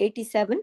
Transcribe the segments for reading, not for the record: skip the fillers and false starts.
87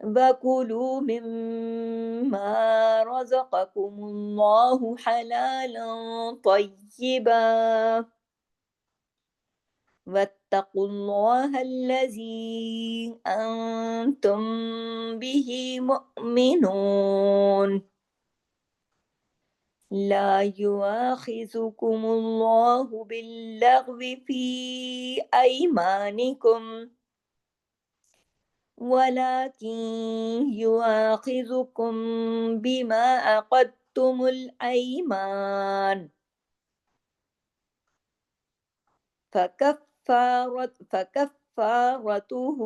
وكلوا مما رزقكم الله حلالا طيبا واتقوا الله الذي أنتم به مؤمنون لا يؤاخذكم الله باللغو في أيمانكم ولكن يؤاخذكم بما عقدتم الأيمان فكفارته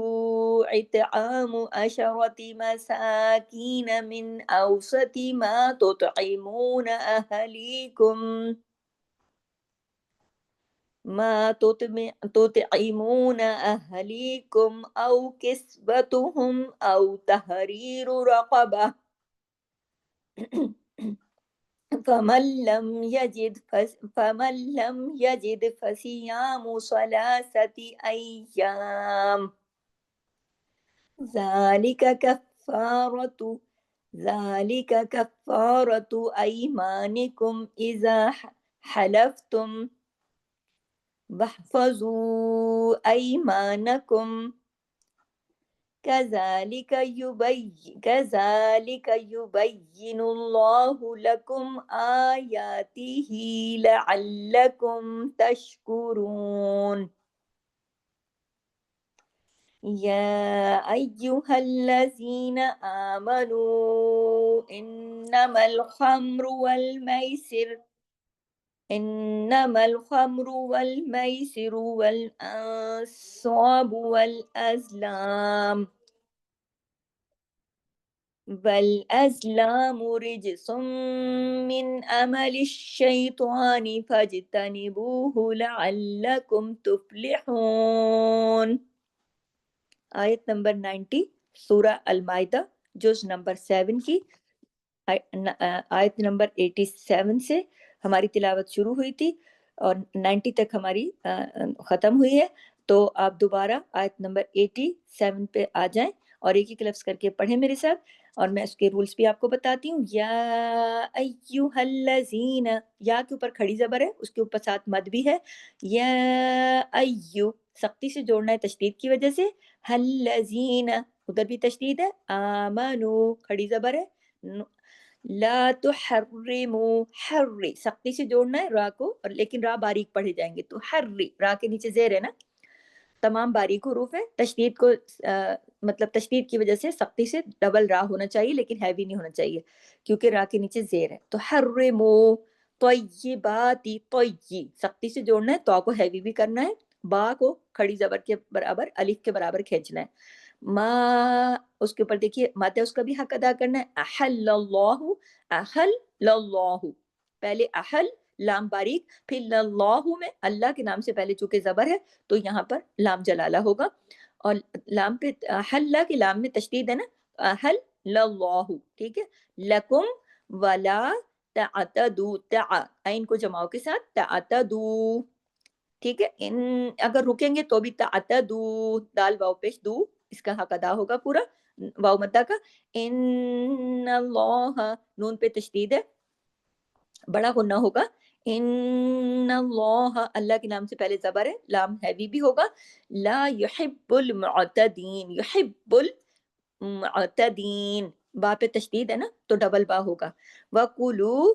إطعام 10 مساكين من أوسط ما تطعمون أهليكم أو كسوتهم أو تحرير رقبة فمن لم يجد فصيام 3 أيام ذلك كفارة ذلك كفارة أيمانكم إذا حلفتم واحفظوا أيمانكم كذلك يبين الله لكم آياته لعلكم تشكرون يا أيها الذين آمنوا إنما الخمر والميسر والأنصاب والأزلام رجس من عمل الشيطان فاجتنبوه لعلكم تفلحون آیت نمبر 90 سورہ المائدہ جز نمبر 7 کی آیت نمبر 87 سے ہماری تلاوت شروع ہوئی تھی اور 90 تک ہماری ختم ہوئی ہے. تو آپ دوبارہ آیت نمبر 87 پہ آ جائیں اور ایک ایک لفظ کر کے پڑھیں میرے ساتھ، اور میں اس کے رولز بھی آپ کو بتاتی ہوں. یا ایھا الذین، یا کے اوپر کھڑی زبر ہے، اس کے اوپر ساتھ مد بھی ہے. یا ایو سختی سے جوڑنا ہے تشدید کی وجہ سے. الذین ادھر بھی تشدید ہے. آمنو کھڑی زبر ہے. لا تحرمو حر سختی سے جوڑنا ہے را کو، اور لیکن را باریک پڑھے جائیں گے تو حر، را کے نیچے زیر ہے نا، تمام باریک حروف ہیں. تشدید کو مطلب تشدید کی وجہ سے سختی سے ڈبل را ہونا چاہیے لیکن ہیوی نہیں ہونا چاہیے کیونکہ را کے نیچے زیر ہے. تو حرمو طیباتی، طی سختی سے جوڑنا ہے، تو کو ہیوی بھی کرنا ہے، با کو کھڑی زبر کے برابر الف کے برابر کھینچنا ہے. ما اس کے اوپر دیکھیے مد ہے، اس کا بھی حق ادا کرنا ہے. احل اللہ، احل اللہ، پہلے احل لام باریک، پھر اللہ میں اللہ کے نام سے پہلے چونکہ زبر ہے تو یہاں پر لام جلالہ ہوگا، اور لام پہ احل کے لام میں تشدید ہے نا، احل اللہ، ٹھیک ہے. لکم ولا تعتدو، عین کو جماؤ کے ساتھ تعتدو، ٹھیک ہے. ان اگر رکیں گے تو بھی تعتدو، دال واو پیش دو، اس کا حق ادا ہوگا پورا واو مدہ کا. ان اللہ، نون پہ تشدید ہے، بڑا غنہ ہوگا. ان اللہ، اللہ کے نام سے پہلے زبر ہے، لام ہیوی بھی ہوگا. لا یحب المعتدین، یحب المعتدین، با پہ تشدید ہے نا تو ڈبل با ہوگا. وَکُلُوا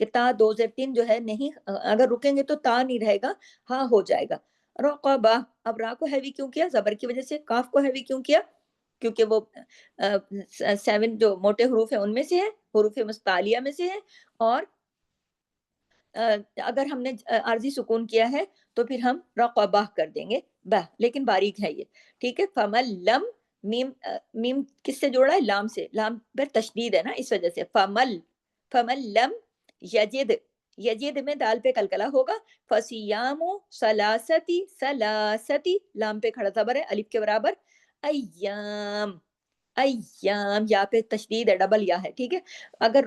کہ تا 2 زیر 3 جو ہے نہیں، اگر رکیں گے تو تا نہیں رہے گا، ہاں ہو جائے گا. رقبہ، اب را کو ہیوی کیوں کیا؟ زبر کی وجہ سے. کاف کو ہیوی کیوں کیا؟ کیونکہ وہ 7 جو موٹے حروف ہیں ان میں سے ہے، حروف مستعلیہ میں سے ہے، اور اگر ہم نے عارضی سکون کیا ہے تو پھر ہم رقبہ کر دیں گے بہ، لیکن باریک ہے یہ. ٹھیک ہے. فمل لم، میم کس سے جوڑا ہے؟ لام سے. لام پر تشدید ہے نا، اس وجہ سے. فمل لم یجد، یجد میں دال پہ کلکلا ہوگا. فصیام سلاستی، سلاستی لام پہ کھڑا زبر ہے الف کے برابر. ایام، ایام یا پہ تشدید ہے، ڈبل یا ہے. ٹھیک ہے. اگر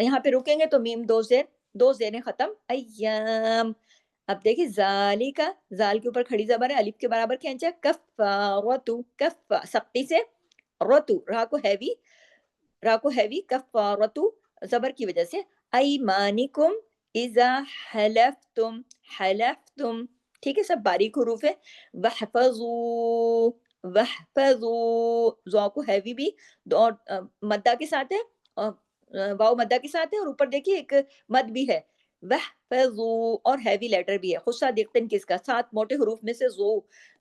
یہاں پہ رکیں گے تو میم 2 زیر، 2 زیریں ختم. ایام. اب دیکھیں ذالکا، زال کے اوپر کھڑی زبر ہے الف کے برابر کھینچا. کفارتو، کف سختی سے. رتو، را کو ہیوی، را کو ہیوی. کفارتو زبر کی وجہ سے. ایمانکم اذا حلفتم، حلفتم. ٹھیک ہے. سب باریک حروف ہے. وحفظوا، وحفظوا، ذو کو ہیوی بھی اور مدہ کے ساتھ ہے، واو مدہ کے ساتھ ہے، اور اوپر دیکھیے ایک مد بھی ہے. وحفظوا، اور ہیوی لیٹر بھی ہے. خصہ دیکھتے ہیں کس کا؟ 7 موٹے حروف میں سے زو،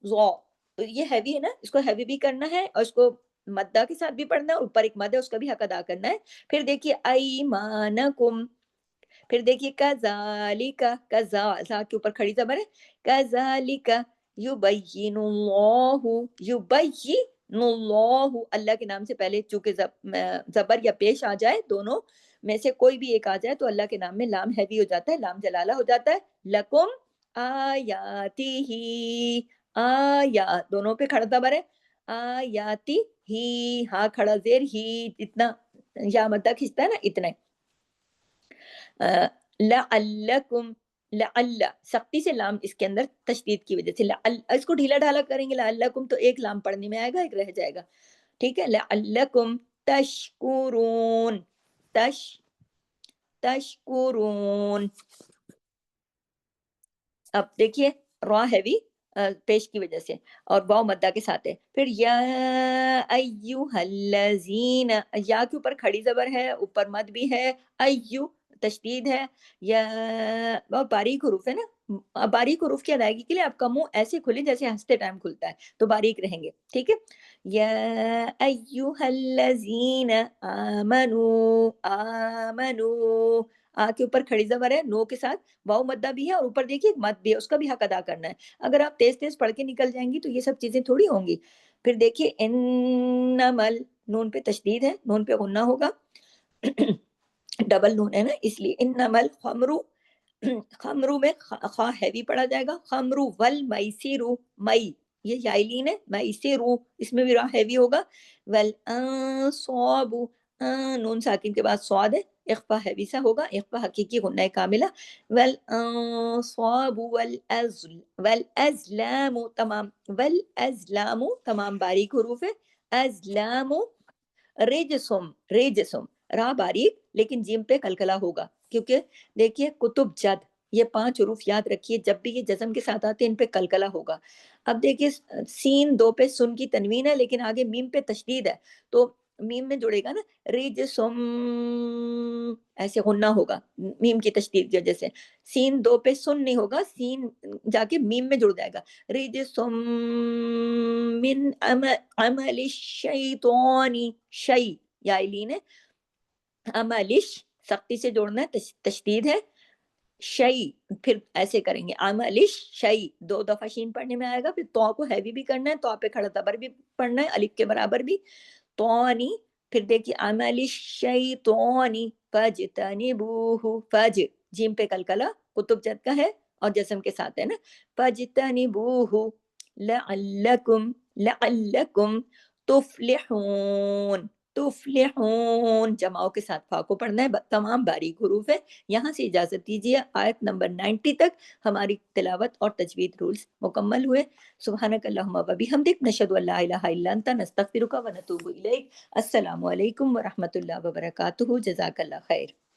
زو. یہ ہیوی ہے نا، اس کو ہیوی بھی کرنا ہے اور اس کو مدہ کے ساتھ بھی پڑھنا ہے، اوپر ایک مد ہے اس کا بھی حق ادا کرنا ہے. پھر دیکھیے ایمانکم، پھر دیکھیے کذالک، کذا، زا کے اوپر کھڑی زبر ہے. کذالک یبین اللہ، یبین اللہ، اللہ کے نام سے پہلے چونکہ زبر یا پیش آ جائے، دونوں میں سے کوئی بھی ایک آ جائے تو اللہ کے نام میں لام ہیوی ہو جاتا ہے، لام جلالہ ہو جاتا ہے. لکم آیاتی ہی، آیات دونوں پہ کھڑا زبر ہے. آیاتی ہی، ہاں کھڑا زیر ہی، اتنا یا مدہ کھنچتا ہے نا، اتنا. لعلکم، لعل سختی سے لام اس کے اندر تشدید کی وجہ سے. اس کو ڈھیلا ڈھالا کریں گے لعلکم تو ایک لام پڑھنے میں آئے گا، ایک رہ جائے گا. ٹھیک ہے. لعلکم تشکرون، تشکرون. اب دیکھیے را ہیوی پیش کی وجہ سے اور واو مدہ کے ساتھ ہے. پھر یا ایوہ الذین، یا کے اوپر کھڑی زبر ہے، اوپر مد بھی ہے. ایو تشدید ہے. یا بہت باریک حروف ہے نا، باریک حروف کی ادائیگی کے لیے آپ کا منہ ایسے کھلے جیسے ہنستے ٹائم کھلتا ہے تو باریک رہیں گے. ٹھیک ہے. یا ایوہ الذین آمنوا، آمنوا، آ کے اوپر کھڑی زبر ہے نو کے ساتھ، واو مدہ بھی ہے اور اوپر دیکھیے مد بھی ہے، اس کا بھی حق ادا کرنا ہے. اگر آپ تیز تیز پڑھ کے نکل جائیں گی تو یہ سب چیزیں تھوڑی ہوں گی. پھر دیکھیے انمل، نون پہ تشدید ہے، نون پہ غنہ ہوگا، ڈبل نون ہے نا اس لیے. انمل خمرو، خمرو میں خا ہیوی پڑھا جائے گا. خمرو والمیسرو، مئی یہ یائلین ہے، میسرو اس میں بھی را ہیوی ہوگا. والانصاب، نون ساکن کے بعد صاد ہے، اخفا ہیوی سا ہوگا، اخفا حقیقی غنہ کاملہ. والانصاب والازلام، تمام والازلام تمام باریک حروف ہے. ازلام. رجسم، رجسم را باریک لیکن جیم پہ کلکلا ہوگا کیونکہ دیکھیے کتب جد، یہ 5 حروف یاد رکھیے جب بھی یہ جزم کے ساتھ آتے ہیں ان پہ کلکلا ہوگا. اب دیکھیے سین 2 پہ سن کی تنوین ہے لیکن آگے میم پہ تشدید ہے تو میم میں جڑے گا نا، رجسم ایسے غنہ ہوگا میم کی تشدید کی وجہ سے. سین 2 پہ سن نہیں ہوگا، سین جا کے میم میں جڑ جائے گا. رجسم من عمل الشیطان، شی یائلین ہے، عملش سختی سے جوڑنا ہے، تشدید ہے. شی پھر ایسے کریں گے عملش شی، 2 دفعہ شین پڑھنے میں آئے گا. پھر تو کو ہیوی بھی کرنا ہے، تو پہ کھڑا زبر بھی پڑھنا ہے الف کے برابر بھی. توانی. پھر دیکھیے عمل الشیطانی فاجتنبوہ، فج جیم پہ کلکلا کتب جد کا ہے اور جسم کے ساتھ ہے نا. فاجتنبوہ لعلکم، لعلکم تفلحون، تفلحون جماؤں کے ساتھ فا کو پڑھنا ہے. تمام باریک حروف ہے. یہاں سے اجازت دیجیے، آیت نمبر 90 تک ہماری تلاوت اور تجوید رولز مکمل ہوئے. سبحانک اللہم و بحمدک، نشہد ان لا الہ الا انت، نستغفرک و نتوب الیک. السلام علیکم ورحمۃ اللہ وبرکاتہ. جزاک اللہ خیر.